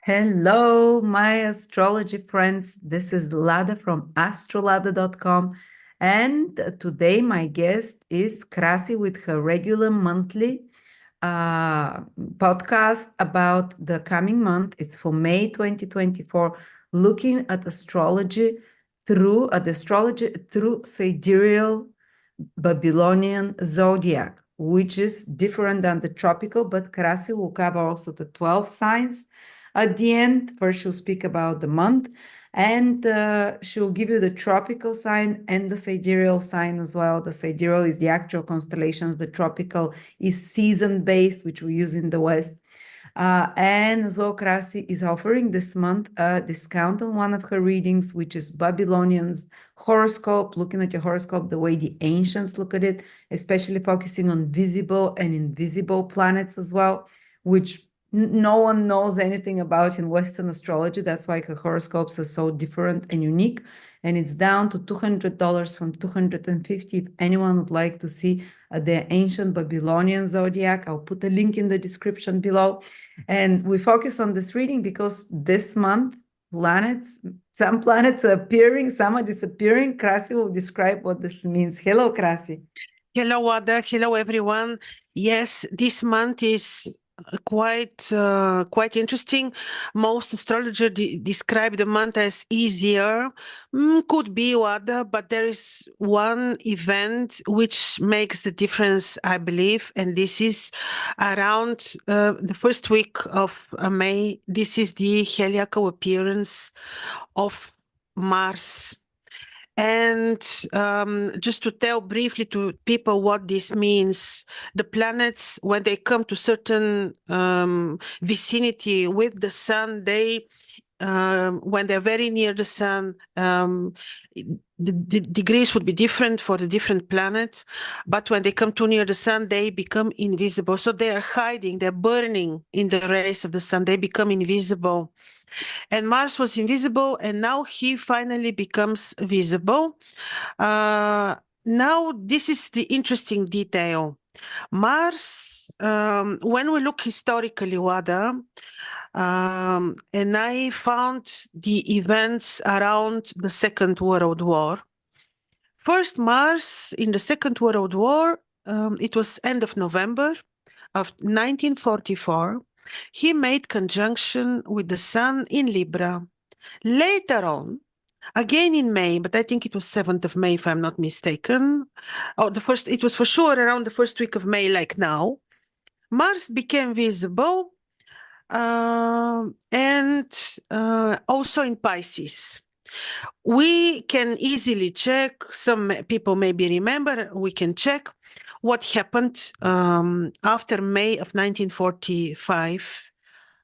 Hello, my astrology friends. This is Lada from astrolada.com. And today, my guest is Krasi with her regular monthly podcast about the coming month. It's for May 2024, looking at astrology through sidereal Babylonian zodiac, which is different than the tropical, but Krasi will cover also the 12 signs at the end. First, she'll speak about the month, and she'll give you the tropical sign and the sidereal sign as well. The sidereal is the actual constellations. The tropical is season-based, which we use in the West. And as well, Krasi is offering this month a discount on one of her readings, which is Babylonian's horoscope, looking at your horoscope the way the ancients look at it, especially focusing on visible and invisible planets as well, which no one knows anything about in Western astrology. That's why her horoscopes are so different and unique. And it's down to $200 from $250 if anyone would like to see the ancient Babylonian zodiac. I'll put a link in the description below. And we focus on this reading because this month, some planets are appearing, some are disappearing. Krasi will describe what this means. Hello, Krasi. Hello, Ada. Hello, everyone. Yes, this month is quite interesting. Most astrologers describe the month as easier. Could be, Ada, but there is one event which makes the difference, I believe, and this is around the first week of May. This is the heliacal appearance of Mars. And just to tell briefly to people what this means, the planets, when they come to certain vicinity with the sun, when they're very near the sun, the degrees would be different for the different planets. But when they come too near the sun, they become invisible. So they are hiding, they're burning in the rays of the sun. They become invisible. And Mars was invisible, and now he finally becomes visible. Now, this is the interesting detail. Mars, when we look historically, Wada, and I found the events around the Second World War. First, Mars in the Second World War, it was end of November of 1944. He made conjunction with the sun in Libra. Later on, again in May, but I think it was 7th of May, if I'm not mistaken. Oh, it was for sure around the first week of May, like now. Mars became visible and also in Pisces. We can easily check, some people maybe remember, we can check what happened after May of 1945.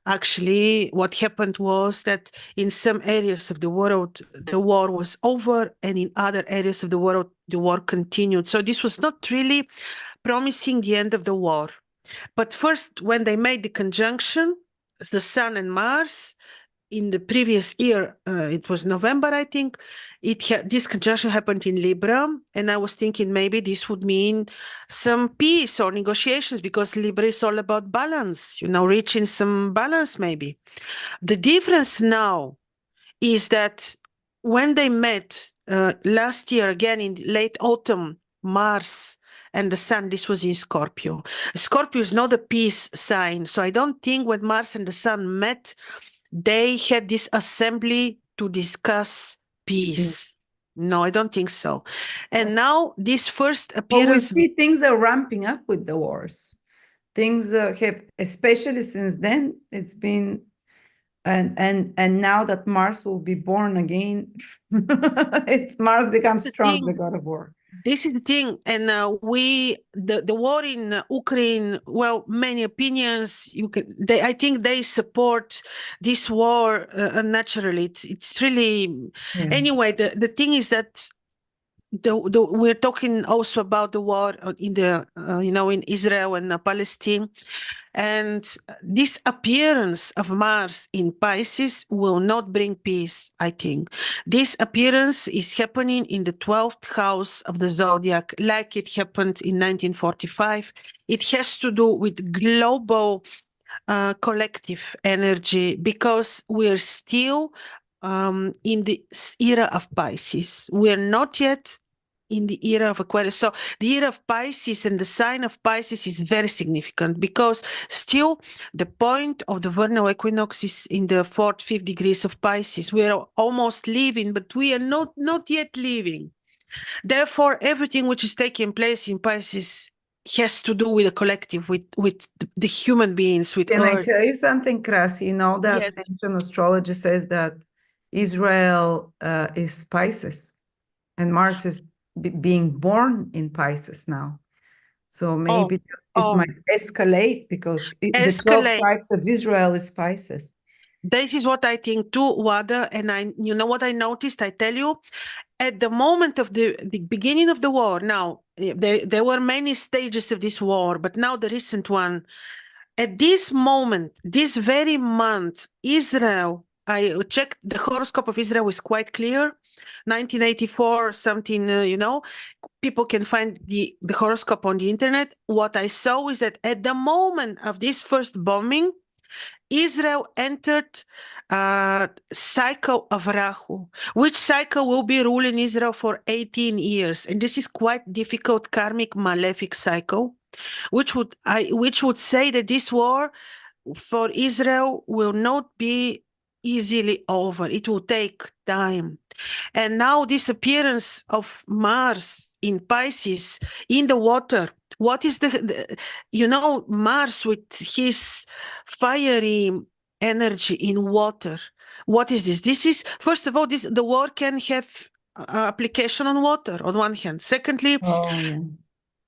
Actually, what happened was that in some areas of the world, the war was over, and in other areas of the world, the war continued. So this was not really promising the end of the war. But first, when they made the conjunction, the Sun and Mars, in the previous year, it was November, I think, this conjunction happened in Libra, and I was thinking maybe this would mean some peace or negotiations, because Libra is all about balance, reaching some balance maybe. The difference now is that when they met last year, again in late autumn, Mars and the Sun, this was in Scorpio. Scorpio is not a peace sign, so I don't think when Mars and the Sun met, they had this assembly to discuss peace. No, I don't think so. And now this first appearance... But we see things are ramping up with the wars. Things have, especially since then, it's been, and now that Mars will be born again, Mars becomes strong, the god of war. This is the thing, and the war in Ukraine. Well, many opinions. I think they support this war naturally. It's really anyway. The thing is that we're talking also about the war in the in Israel and Palestine. And this appearance of Mars in Pisces will not bring peace, I think. This appearance is happening in the 12th house of the zodiac, like it happened in 1945. It has to do with global collective energy, because we're still in the era of Pisces. We're not yet in the era of Aquarius. So the era of Pisces and the sign of Pisces is very significant, because still the point of the vernal equinox is in the 4th, 5th degrees of Pisces. We are almost leaving, but we are not yet leaving. Therefore, everything which is taking place in Pisces has to do with the collective, with the human beings, with Can I Earth. tell you something, Krasi? You know that Yes. ancient astrology says that Israel is Pisces and Mars is being born in Pisces now. So maybe it Oh, might escalate because the 12 escalate. tribes of Israel is Pisces. This is what I think too, Wada. And you know what I noticed? I tell you, at the moment of the beginning of the war, now there were many stages of this war, but now the recent one, at this moment, this very month, Israel, I checked the horoscope of Israel is quite clear. 1984, something, people can find the horoscope on the internet. What I saw is that at the moment of this first bombing, Israel entered cycle of Rahu, which cycle will be ruling Israel for 18 years. And this is quite difficult karmic malefic cycle, which would say that this war for Israel will not be easily over. It will take time. And now this appearance of Mars in Pisces in the water. What is Mars with his fiery energy in water? What is this? This is, first of all, the war can have application on water on one hand. Secondly, Oh, yeah.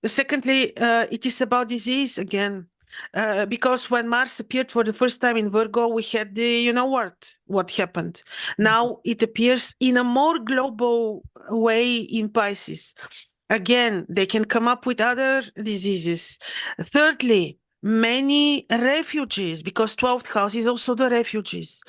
it is about disease again. Because when Mars appeared for the first time in Virgo, we had what happened. Now it appears in a more global way in Pisces. Again, they can come up with other diseases. Thirdly, many refugees, because 12th house is also the refugees.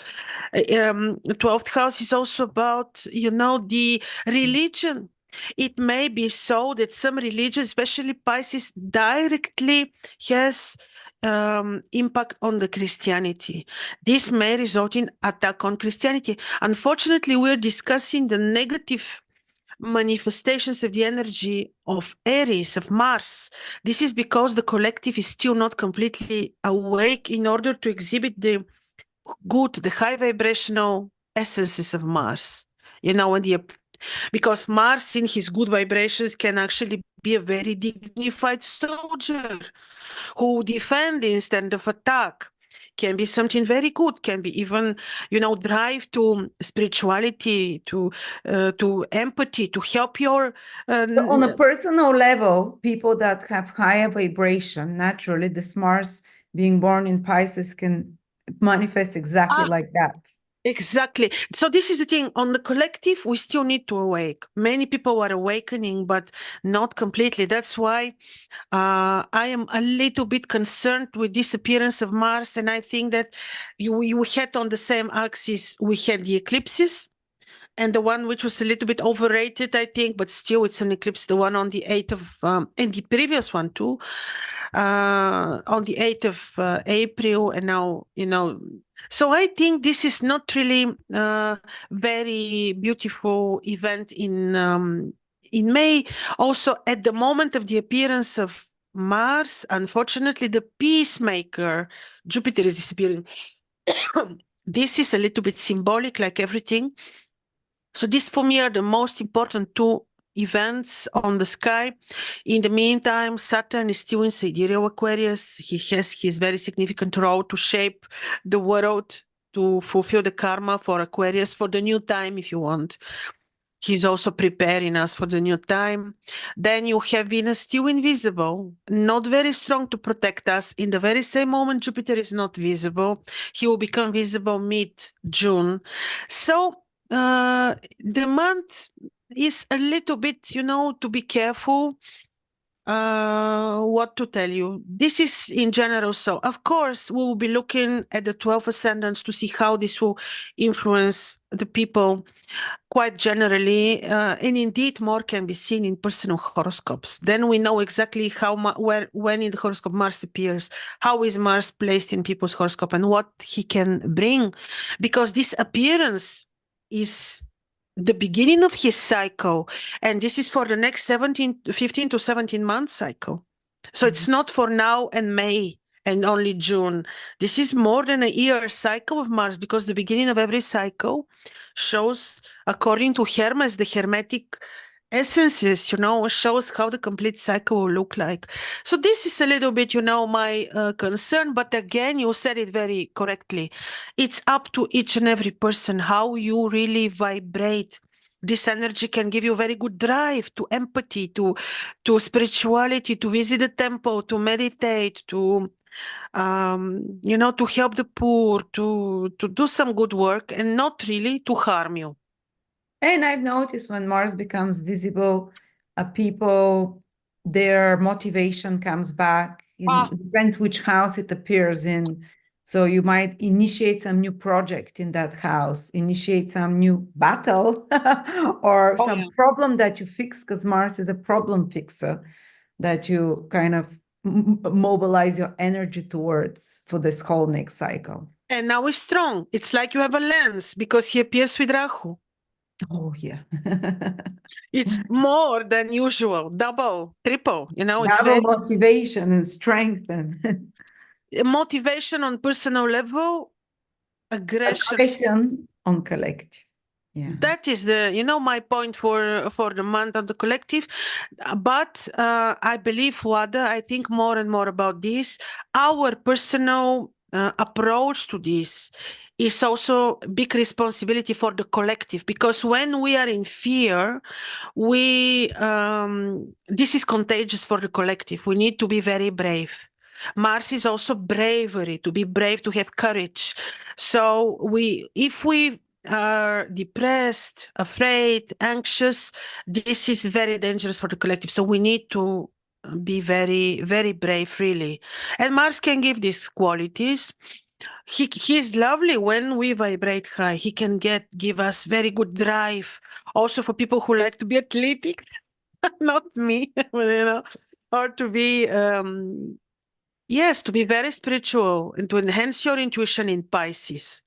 12th house is also about, the religion. It may be so that some religions, especially Pisces, directly has impact on the Christianity. This may result in attack on Christianity. Unfortunately, we're discussing the negative manifestations of the energy of Aries, of Mars. This is because the collective is still not completely awake in order to exhibit the good, the high vibrational essences of Mars. Because Mars in his good vibrations can actually be a very dignified soldier who defend instead of attack. Can be something very good, can be even, drive to spirituality, to empathy, to help your... So on a personal level, people that have higher vibration, naturally, this Mars being born in Pisces can manifest exactly like that. Exactly. So this is the thing. On the collective, we still need to awake. Many people are awakening, but not completely. That's why I am a little bit concerned with this appearance of Mars. And I think that you had on the same axis, we had the eclipses. And the one which was a little bit overrated, I think, but still it's an eclipse, the one on the 8th of, and the previous one too, on the 8th of April. And now, so I think this is not really very beautiful event in May. Also, at the moment of the appearance of Mars, unfortunately, the peacemaker, Jupiter is disappearing. This is a little bit symbolic, like everything. So these for me are the most important two events on the sky. In the meantime, Saturn is still in Sidereal Aquarius. He has his very significant role to shape the world, to fulfill the karma for Aquarius, for the new time, if you want. He's also preparing us for the new time. Then you have Venus still invisible, not very strong to protect us. In the very same moment, Jupiter is not visible. He will become visible mid-June. So the month is a little bit, to be careful. What to tell you? This is in general. So, of course, we will be looking at the 12 ascendants to see how this will influence the people quite generally. And indeed, more can be seen in personal horoscopes. Then we know exactly how, where, when in the horoscope Mars appears, how is Mars placed in people's horoscope, and what he can bring, because this appearance is the beginning of his cycle, and this is for the next 15 to 17 month cycle. So it's not for now and May and only June. This is more than a year cycle of Mars, because the beginning of every cycle shows, according to Hermes, the Hermetic essences, shows how the complete cycle will look like. So this is a little bit, my concern. But again, you said it very correctly. It's up to each and every person how you really vibrate. This energy can give you very good drive to empathy, to spirituality, to visit the temple, to meditate, to to help the poor, to do some good work, and not really to harm you. And I've noticed when Mars becomes visible, people, their motivation comes back. It depends which house it appears in. So you might initiate some new project in that house, initiate some new battle or some problem that you fix, because Mars is a problem fixer that you kind of mobilize your energy towards for this whole next cycle. And now it's strong. It's like you have a lens, because he appears with Rahu. Oh, yeah. It's more than usual, double, triple, it's Double very motivation and strength and motivation on personal level, aggression on collective. Yeah. That is my point for the month of the collective. But I believe, Wada, I think more and more about this. Our personal approach to this is also big responsibility for the collective, because when we are in fear, this is contagious for the collective. We need to be very brave. Mars is also bravery, to be brave, to have courage. So if we are depressed, afraid, anxious, this is very dangerous for the collective. So we need to be very, very brave, really. And Mars can give these qualities. He is lovely when we vibrate high. He can give us very good drive. Also for people who like to be athletic, not me, or to be yes, to be very spiritual and to enhance your intuition in Pisces.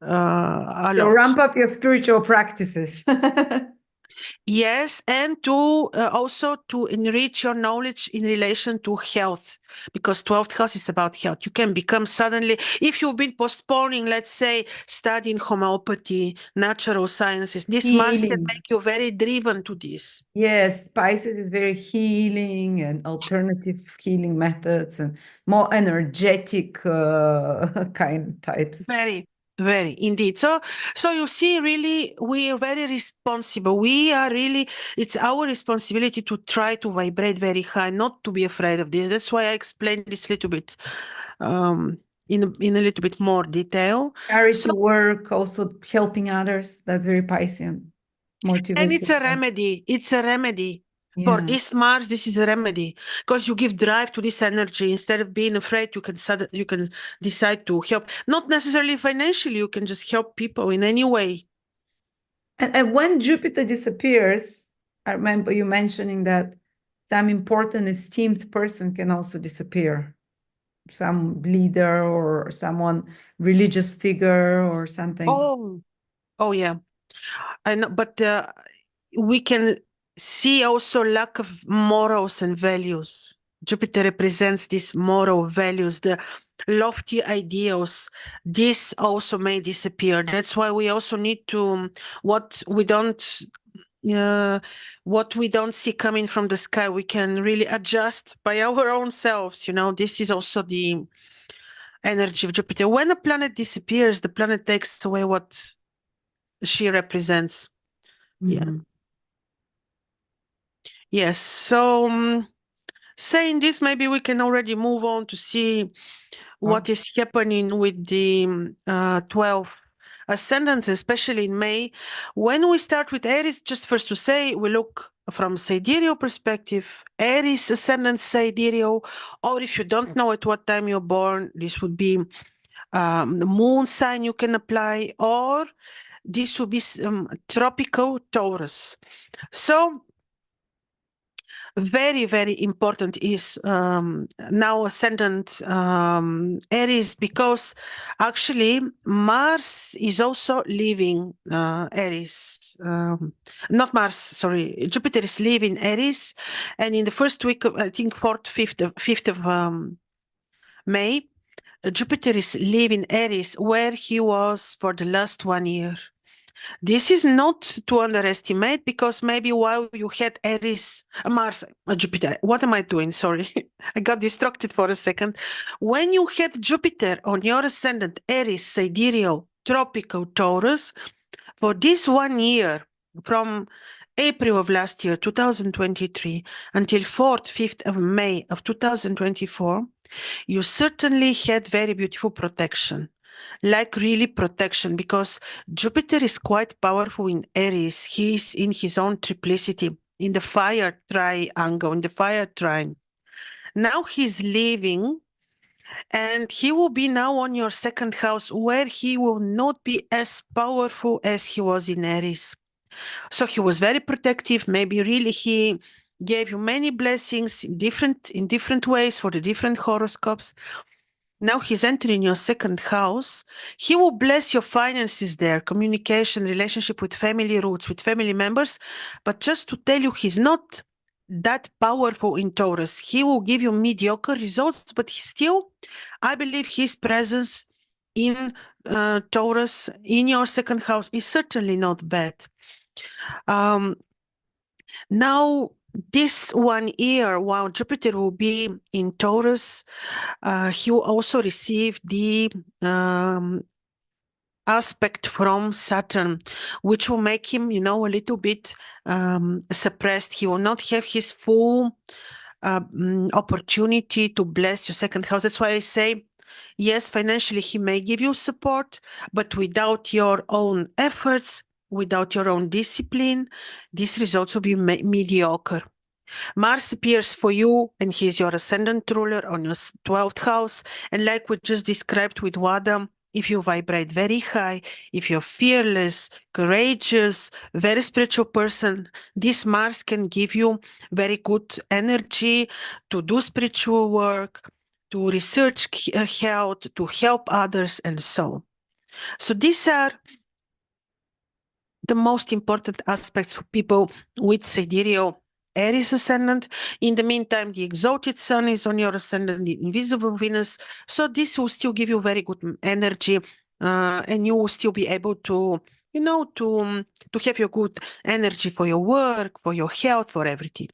A So lot. ramp up your spiritual practices. Yes, and to also to enrich your knowledge in relation to health, because 12th house is about health. You can become suddenly, if you've been postponing, let's say, studying homeopathy, natural sciences, this Mars can make you very driven to this. Yes, Pisces is very healing and alternative healing methods and more energetic kind types. Very, very indeed. So you see, really, we are very responsible. It's our responsibility to try to vibrate very high, not to be afraid of this. That's why I explained this a little bit in a little bit more detail. Charity work, also helping others. That's very Piscean. Motivation. And it's a remedy. It's a remedy. For this Mars, this is a remedy, because you give drive to this energy. Instead of being afraid, you can decide to help. Not necessarily financially, you can just help people in any way. And when Jupiter disappears, I remember you mentioning that some important esteemed person can also disappear. Some leader or someone religious figure or something. Oh yeah. I know, but we can see also lack of morals and values. Jupiter represents these moral values, the lofty ideals. This also may disappear. That's why we also need to what we don't see coming from the sky, we can really adjust by our own selves. This is also the energy of Jupiter. When a planet disappears, the planet takes away what she represents. Yeah. Yes. So saying this, maybe we can already move on to see what is happening with the 12 ascendants, especially in May. When we start with Aries, just first to say, we look from sidereal perspective, Aries ascendant sidereal, or if you don't know at what time you're born, this would be the moon sign you can apply, or this would be tropical Taurus. So very, very important is now ascendant Aries, because actually Mars is also leaving Aries. Not Mars, sorry, Jupiter is leaving Aries, and in the first week of, I think 4th, 5th of May, Jupiter is leaving Aries, where he was for the last 1 year. This is not to underestimate, because maybe while you had Aries, Mars, Jupiter, what am I doing? Sorry, I got distracted for a second. When you had Jupiter on your ascendant, Aries, sidereal, tropical, Taurus, for this 1 year, from April of last year, 2023, until 4th, 5th of May of 2024, you certainly had very beautiful protection. Like really protection, because Jupiter is quite powerful in Aries. He's in his own triplicity, in the fire triangle, in the fire trine. Now he's leaving, and he will be now on your second house, where he will not be as powerful as he was in Aries. So he was very protective. Maybe really he gave you many blessings in different ways for the different horoscopes. Now he's entering your second house. He will bless your finances there, communication, relationship with family roots, with family members. But just to tell you, he's not that powerful in Taurus. He will give you mediocre results, but he still, I believe his presence in Taurus, in your second house, is certainly not bad. Now, this 1 year, while Jupiter will be in Taurus, he will also receive the aspect from Saturn, which will make him, a little bit suppressed. He will not have his full opportunity to bless your second house. That's why I say, yes, financially he may give you support, but without your own efforts, without your own discipline, these results will be mediocre. Mars appears for you, and he's your ascendant ruler on your 12th house. And like we just described with Wada, if you vibrate very high, if you're fearless, courageous, very spiritual person, this Mars can give you very good energy to do spiritual work, to research health, to help others, and so on. So these are the most important aspects for people with sidereal Aries ascendant. In the meantime, the exalted sun is on your ascendant, the invisible Venus. So this will still give you very good energy, and you will still be able to, to have your good energy for your work, for your health, for everything.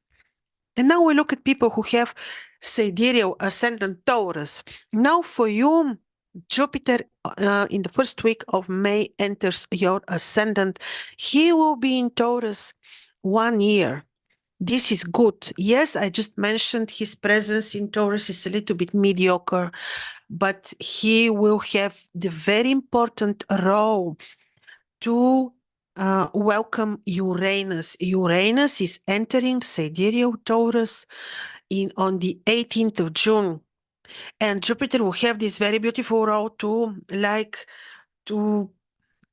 And now we look at people who have sidereal ascendant Taurus. Now for you, Jupiter in the first week of May enters your ascendant. He will be in Taurus 1 year. This is good. Yes, I just mentioned his presence in Taurus is a little bit mediocre, but he will have the very important role to welcome Uranus. Uranus is entering sidereal Taurus on the 18th of June. And Jupiter will have this very beautiful role to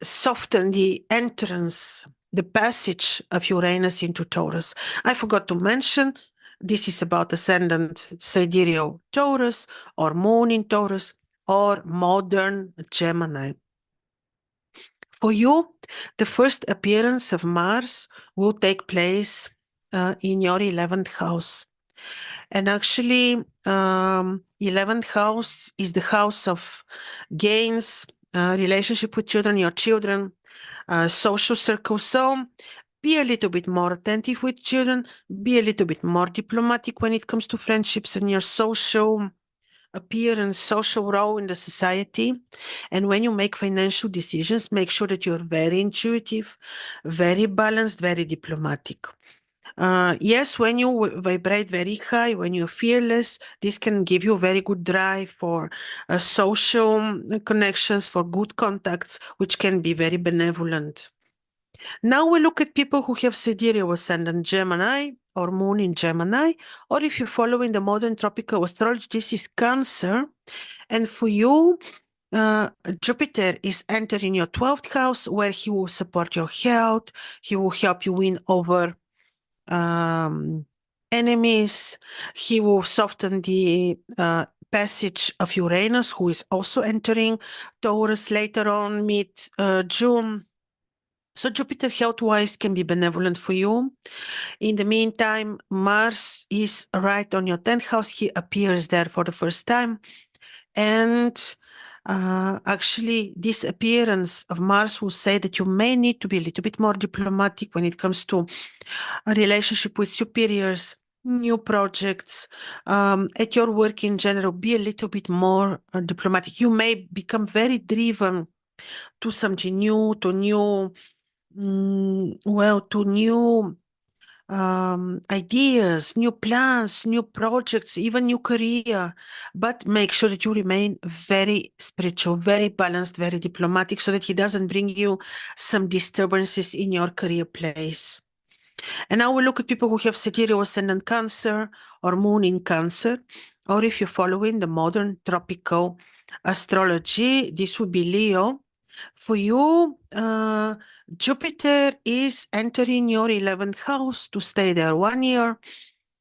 soften the entrance, the passage of Uranus into Taurus. I forgot to mention, this is about ascendant sidereal Taurus, or moon in Taurus, or modern Gemini. For you, the first appearance of Mars will take place in your 11th house. And actually, 11th house is the house of gains, relationship with children, your children, social circle. So be a little bit more attentive with children, be a little bit more diplomatic when it comes to friendships and your social appearance, social role in the society. And when you make financial decisions, make sure that you're very intuitive, very balanced, very diplomatic. Yes, when you vibrate very high, when you're fearless, this can give you very good drive for social connections, for good contacts, which can be very benevolent. Now we look at people who have sidereal ascendant Gemini or moon in Gemini, or if you're following the modern tropical astrology, this is Cancer. And for you, Jupiter is entering your 12th house, where he will support your health. He will help you win over enemies. He will soften the passage of Uranus, who is also entering Taurus later on, mid-June. So Jupiter health-wise can be benevolent for you. In the meantime, Mars is right on your 10th house. He appears there for the first time. And actually, this appearance of Mars will say that you may need to be a little bit more diplomatic when it comes to a relationship with superiors, new projects, at your work in general. Be a little bit more diplomatic. You may become very driven to something new, to new to new ideas, new plans, new projects, even new career, but make sure that you remain very spiritual, very balanced, very diplomatic, so that he doesn't bring you some disturbances in your career place. And now we look at people who have sidereal ascendant Cancer or moon in Cancer, or if you're following the modern tropical astrology, this would be Leo. For you, Jupiter is entering your 11th house to stay there 1 year.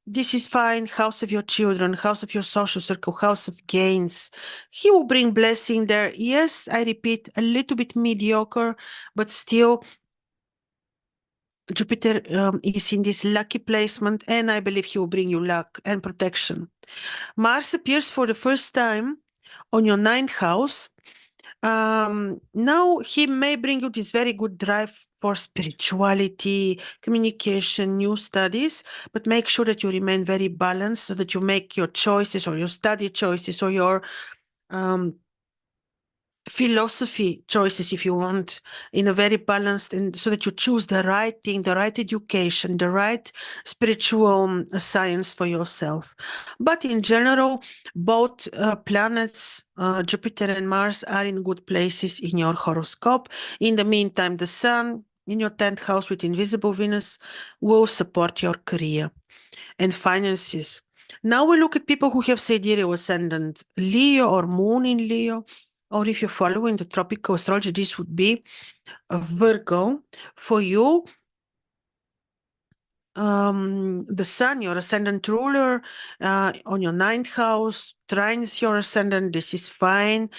This is fine. House of your children, house of your social circle, house of gains. He will bring blessing there. Yes, I repeat, a little bit mediocre, but still Jupiter is in this lucky placement, and I believe he will bring you luck and protection. Mars appears for the first time on your 9th house. Now he may bring you this very good drive for spirituality, communication, new studies, but make sure that you remain very balanced so that you make your choices or your study choices or your philosophy choices, if you want, in a very balanced, and so that you choose the right thing, the right education, the right spiritual science for yourself. But in general, both planets, Jupiter and Mars, are in good places in your horoscope. In the meantime, the Sun in your 10th house with invisible Venus will support your career and finances. Now we look at people who have sidereal ascendant Leo or moon in Leo, or if you're following the tropical astrology, this would be a Virgo. For you, the Sun, your ascendant ruler, on your 9th house, trines your ascendant. This is fine.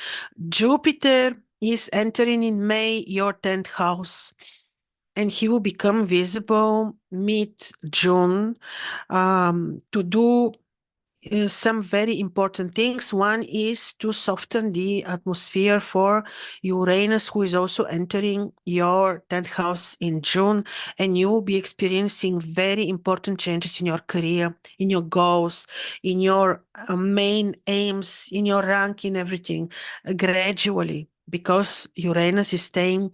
Jupiter is entering in May your 10th house, and he will become visible mid-June to do some very important things. One is to soften the atmosphere for Uranus, who is also entering your 10th house in June, and you will be experiencing very important changes in your career, in your goals, in your main aims, in your rank, in everything, gradually, because Uranus is staying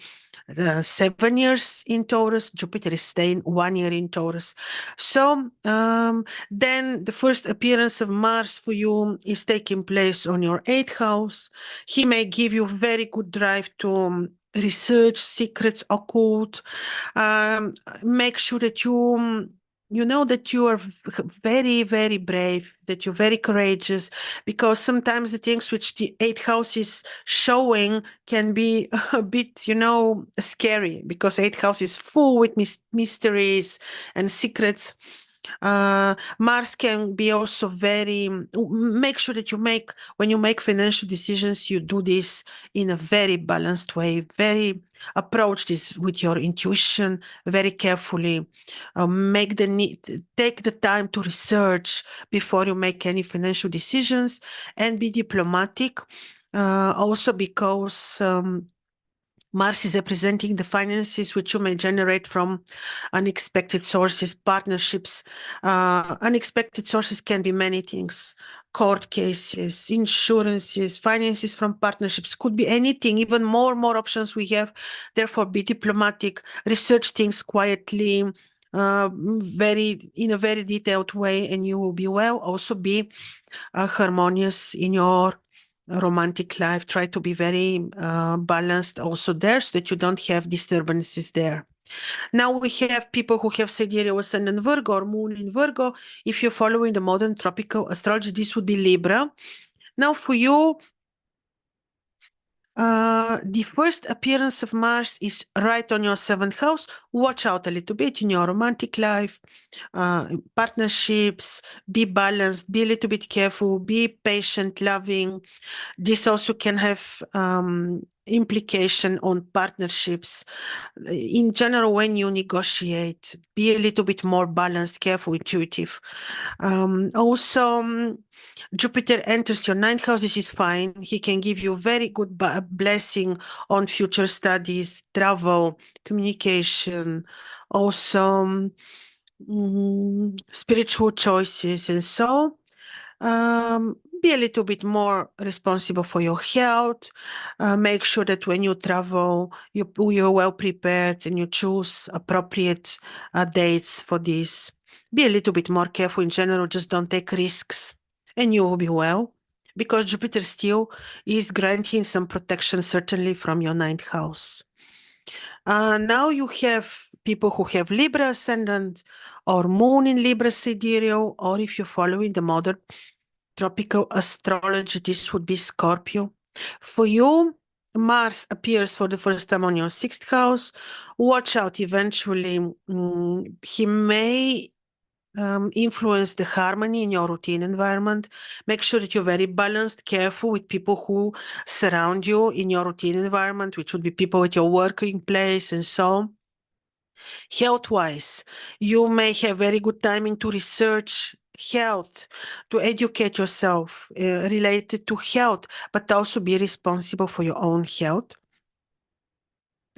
7 years in Taurus, Jupiter is staying 1 year in Taurus. So then the first appearance of Mars for you is taking place on your 8th house. He may give you very good drive to research secrets, occult. Make sure that you know that you are very, very brave, that you're very courageous, because sometimes the things which the 8th house is showing can be a bit, scary, because 8th house is full with mysteries and secrets. Mars can be also make sure that when you make financial decisions, you do this in a very balanced way, approach this with your intuition very carefully. Take the time to research before you make any financial decisions, and be diplomatic. Also because Mars is representing the finances which you may generate from unexpected sources, partnerships. Unexpected sources can be many things: court cases, insurances, finances from partnerships, could be anything, even more options we have. Therefore, be diplomatic, research things quietly, in a very detailed way, and you will be well. Also be harmonious in your romantic life. Try to be very balanced also there, so that you don't have disturbances there. Now we have people who have sidereal ascendant Virgo or moon in Virgo. If you're following the modern tropical astrology, this would be Libra. Now for you, the first appearance of Mars is right on your seventh house. Watch out a little bit in your romantic life, partnerships, be balanced, be a little bit careful, be patient, loving. This also can have implication on partnerships. In general, when you negotiate, be a little bit more balanced, careful, intuitive. Also, Jupiter enters your ninth house. This is fine. He can give you very good blessing on future studies, travel, communication, also spiritual choices. And so be a little bit more responsible for your health. Make sure that when you travel, you're well prepared and you choose appropriate dates for this. Be a little bit more careful in general. Just don't take risks and you will be well, because Jupiter still is granting some protection, certainly from your ninth house. Now you have people who have Libra ascendant or moon in Libra sidereal, or if you're following the modern tropical astrology, this would be Scorpio. For you, Mars appears for the first time on your sixth house. Watch out, eventually, he may influence the harmony in your routine environment. Make sure that you're very balanced, careful with people who surround you in your routine environment, which would be people at your working place and so on. Health-wise, you may have very good timing to research health, to educate yourself related to health, but also be responsible for your own health.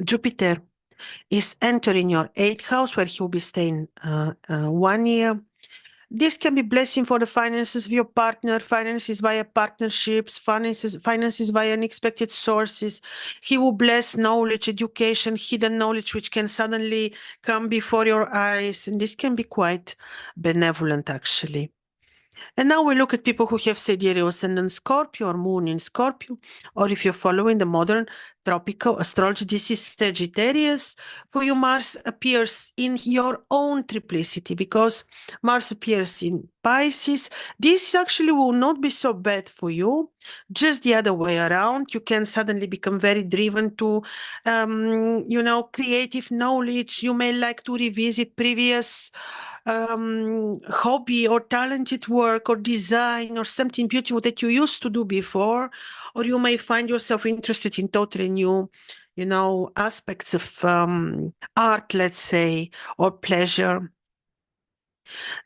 Jupiter is entering your eighth house, where he will be staying 1 year. This can be blessing for the finances of your partner, finances via partnerships, finances via unexpected sources. He will bless knowledge, education, hidden knowledge, which can suddenly come before your eyes. And this can be quite benevolent, actually. And now we look at people who have sidereal ascendant Scorpio or moon in Scorpio, or if you're following the modern tropical astrology, this is Sagittarius. For you, Mars appears in your own triplicity, because Mars appears in Pisces. This actually will not be so bad for you, just the other way around. You can suddenly become very driven to, creative knowledge. You may like to revisit previous hobby or talented work or design or something beautiful that you used to do before, or you may find yourself interested in totally new, aspects of art, let's say, or pleasure.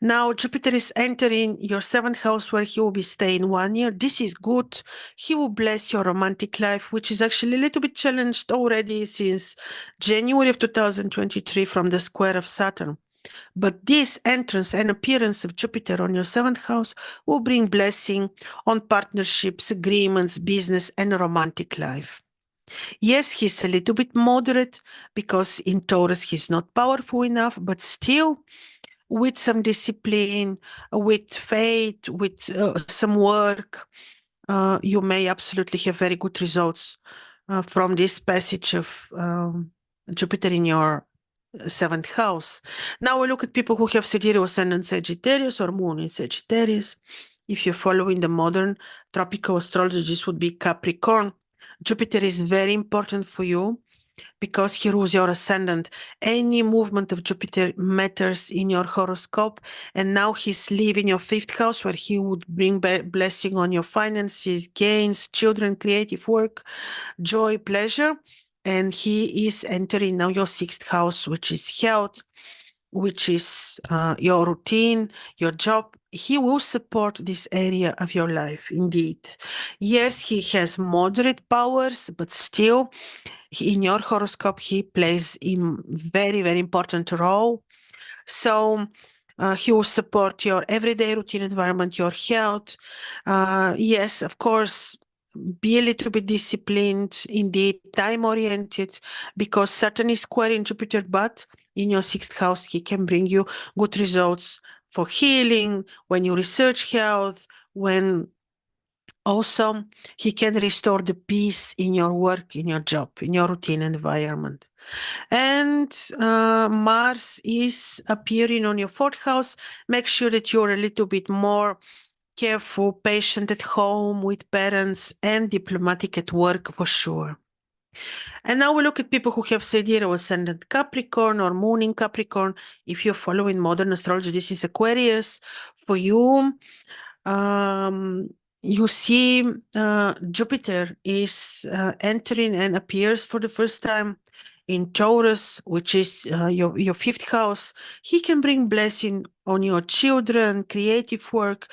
Now Jupiter is entering your seventh house, where he will be staying 1 year. This is good. He will bless your romantic life, which is actually a little bit challenged already since January of 2023 from the square of Saturn. But this entrance and appearance of Jupiter on your seventh house will bring blessing on partnerships, agreements, business, and romantic life. Yes, he's a little bit moderate, because in Taurus he's not powerful enough, but still, with some discipline, with faith, with some work, you may absolutely have very good results from this passage of Jupiter in your seventh house. Now we look at people who have sidereal ascendant Sagittarius or moon in Sagittarius. If you're following the modern tropical astrology, this would be Capricorn. Jupiter is very important for you, because he rules your ascendant. Any movement of Jupiter matters in your horoscope, and now he's leaving your fifth house, where he would bring blessing on your finances, gains, children, creative work, joy, pleasure. And he is entering now your sixth house, which is health, which is your routine, your job. He will support this area of your life, indeed. Yes, he has moderate powers, but still, in your horoscope, he plays a very, very important role. So he will support your everyday routine environment, your health. Yes, of course, be a little bit disciplined, indeed, time-oriented, because Saturn is square in Jupiter, but in your sixth house, he can bring you good results for healing, when you research health, when Also, he can restore the peace in your work, in your job, in your routine environment. And Mars is appearing on your fourth house. Make sure that you're a little bit more careful, patient at home with parents, and diplomatic at work for sure. And now we look at people who have Sidereal ascendant Capricorn or moon in Capricorn. If you're following modern astrology, this is Aquarius. For you, you see Jupiter is entering and appears for the first time in Taurus, which is your fifth house. He can bring blessing on your children, creative work,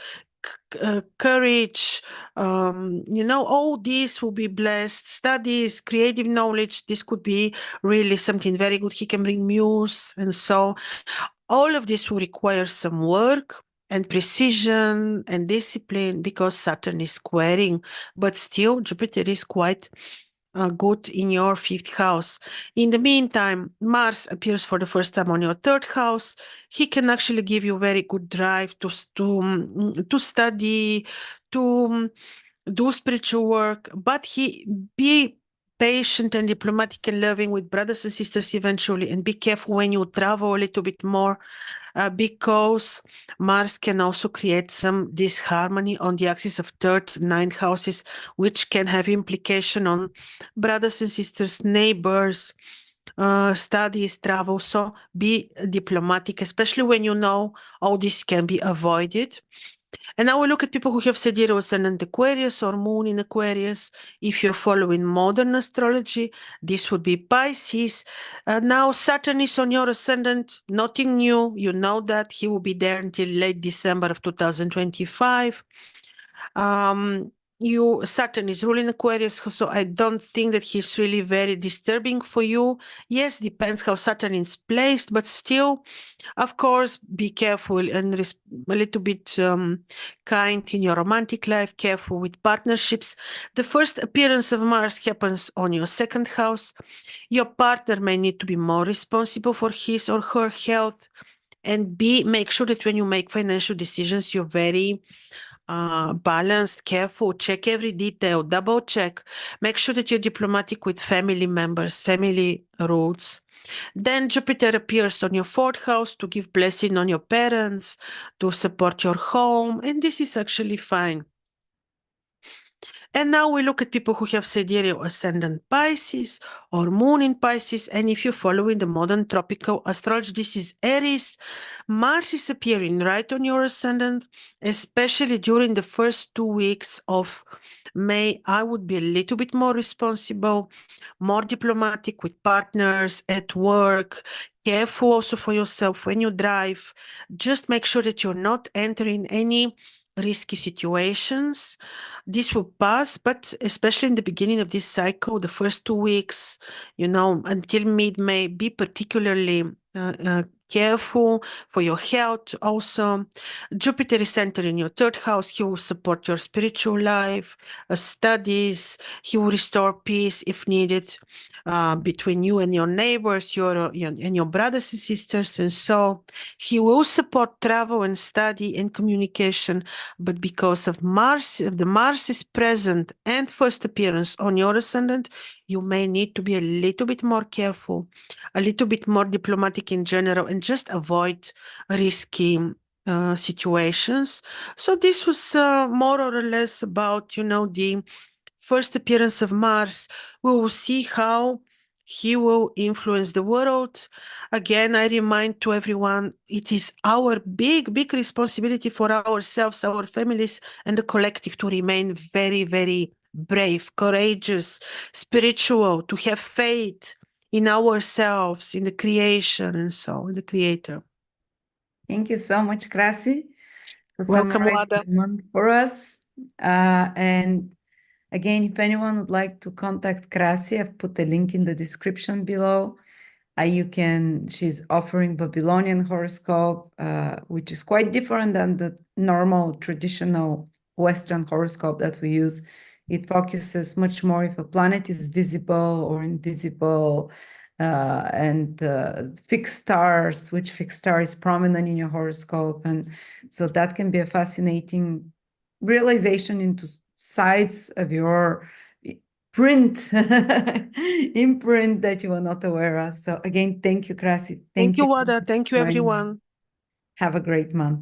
courage, all these will be blessed. Studies, creative knowledge, this could be really something very good. He can bring muse, and so all of this will require some work and precision and discipline because Saturn is squaring, but still Jupiter is quite good in your fifth house. In the meantime, Mars appears for the first time on your third house. He can actually give you very good drive to study, to do spiritual work, but be patient and diplomatic and loving with brothers and sisters eventually, and be careful when you travel a little bit more. Because Mars can also create some disharmony on the axis of third, ninth houses, which can have implication on brothers and sisters, neighbors, studies, travel. So be diplomatic, especially when you know all this can be avoided. And now we look at people who have Sidereal ascendant Aquarius or moon in Aquarius. If you're following modern astrology, this would be Pisces. Now Saturn is on your ascendant, nothing new. You know that he will be there until late December of 2025. Saturn is ruling Aquarius, so I don't think that he's really very disturbing for you. Yes, depends how Saturn is placed, but still, of course, be careful and a little bit kind in your romantic life, careful with partnerships. The first appearance of Mars happens on your second house. Your partner may need to be more responsible for his or her health, and make sure that when you make financial decisions, you're very balanced, careful, check every detail, double check, make sure that you're diplomatic with family members, family roots. Then Jupiter appears on your fourth house to give blessing on your parents, to support your home, and this is actually fine. And now we look at people who have Sidereal ascendant Pisces or moon in Pisces. And if you're following the modern tropical astrology, this is Aries. Mars is appearing right on your ascendant, especially during the first 2 weeks of May. I would be a little bit more responsible, more diplomatic with partners at work, careful also for yourself when you drive. Just make sure that you're not entering any risky situations. This will pass, but especially in the beginning of this cycle, the first 2 weeks, until mid-May, be particularly careful for your health. Also, Jupiter is centered in your third house. He will support your spiritual life, studies. He will restore peace if needed between you and your neighbors, and your brothers and sisters. And so he will support travel and study and communication. But because of Mars, if the Mars is present and first appearance on your ascendant, you may need to be a little bit more careful, a little bit more diplomatic in general, and just avoid risky situations. So this was more or less about, the first appearance of Mars. We will see how he will influence the world. Again, I remind to everyone, it is our big, big responsibility for ourselves, our families, and the collective to remain very, very brave, courageous, spiritual, to have faith in ourselves, in the creation, and so in the Creator. Thank you so much, Krasi, for Welcome, summarizing Wada. the month for us. And again, if anyone would like to contact Krasi, I've put a link in the description below. She's offering Babylonian horoscope, which is quite different than the normal traditional Western horoscope that we use. It focuses much more if a planet is visible or invisible, and fixed stars, which fixed star is prominent in your horoscope. And so that can be a fascinating realization into sides of your imprint that you were not aware of. So again, thank you, Krasi. Thank you, you. Wada. Thank you, Joining me. everyone. Have a great month.